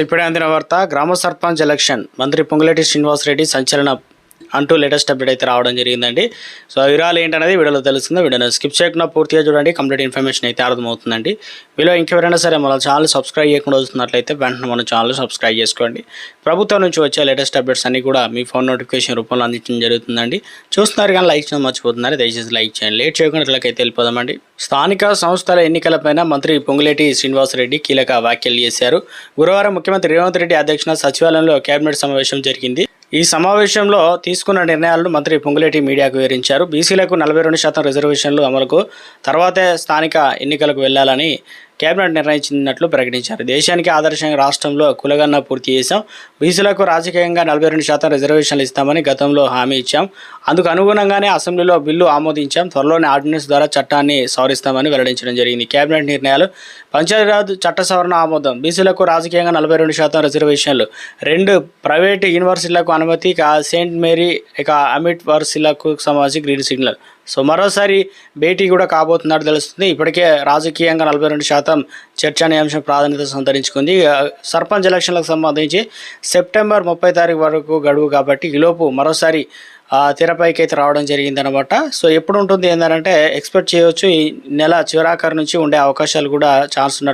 ఇప్పుడే అందిన వార్త గ్రామ సర్పంచ్ ఎలక్షన్ మంత్రి పొంగులేటి శ్రీనివాసరెడ్డి సంచలన అంటూ లేటెస్ట్ అప్డేట్ అయితే రావడం జరిగిందండి. సో వివరాలు ఏంటనేది వీడియోలో తెలుస్తుంది. వీడియోని స్కిప్ చేయకుండా పూర్తిగా చూడండి, కంప్లీట్ ఇన్ఫర్మేషన్ అయితే అర్థమవుతుందండి. వీడియో ఇంకెవరైనా సరే మన ఛానల్ సబ్స్క్రైబ్ చేయకుండా వస్తున్నట్లయితే వెంటనే మన ఛానల్ సబ్స్క్రైబ్ చేసుకోండి. ప్రభుత్వం నుంచి వచ్చే లేటెస్ట్ అప్డేట్స్ అన్ని కూడా మీ ఫోన్ నోటిఫికేషన్ రూపంలో అందించడం జరుగుతుందండి. చూస్తున్నారు కానీ లైక్ చేయడం మర్చిపోతున్నారు, దయచేసి లైక్ చేయండి. లేట్ చేయకుండా ఇట్లకైతే వెళ్ళిపోదామండి. స్థానిక సంస్థల ఎన్నికలపైన మంత్రి పొంగులేటి శ్రీనివాసరెడ్డి కీలక వ్యాఖ్యలు చేశారు. గురువారం ముఖ్యమంత్రి రేవంత్ రెడ్డి అధ్యక్షతన సచివాలయంలో కేబినెట్ సమావేశం జరిగింది. ఈ సమావేశంలో తీసుకున్న నిర్ణయాలను మంత్రి పొంగులేటి మీడియాకు వివరించారు. బీసీలకు 42% రిజర్వేషన్లు అమలుకు తర్వాతే స్థానిక ఎన్నికలకు వెళ్లాలని కేబినెట్ నిర్ణయించినట్లు ప్రకటించారు. దేశానికి ఆదర్శంగా రాష్ట్రంలో కులగన్న పూర్తి చేశాం. బీసీలకు రాజకీయంగా 42% రిజర్వేషన్లు ఇస్తామని గతంలో హామీ ఇచ్చాం. అందుకు అనుగుణంగానే అసెంబ్లీలో బిల్లు ఆమోదించాం. త్వరలోనే ఆర్డినెన్స్ ద్వారా చట్టాన్ని సవరిస్తామని వెల్లడించడం జరిగింది. కేబినెట్ నిర్ణయాలు: పంచాయతీరాజ్ చట్ట సవరణ ఆమోదం. బీసీలకు రాజకీయంగా 42% రిజర్వేషన్లు. 2 ప్రైవేటు యూనివర్సిటీలకు అనుమతి. సెయింట్ మేరీ అమిట్ వర్సిలకు సంబంధించి గ్రీన్ సిగ్నల్. సో మరోసారి భేటీ కూడా కాబోతున్నట్టు తెలుస్తుంది. ఇప్పటికే రాజకీయంగా 42% చర్చనీయాంశం ప్రాధాన్యత సంతరించుకుంది. సర్పంచ్ ఎలక్షన్లకు సంబంధించి సెప్టెంబర్ 30 తారీఖు వరకు గడువు కాబట్టి ఈలోపు మరోసారి తెరపైకి అయితే రావడం జరిగిందనమాట. సో ఎప్పుడు ఉంటుంది ఏంటంటే ఎక్స్పెక్ట్ చేయవచ్చు, ఈ నెల చివరాఖరు నుంచి ఉండే అవకాశాలు కూడా ఛాన్స్ ఉన్నట్టు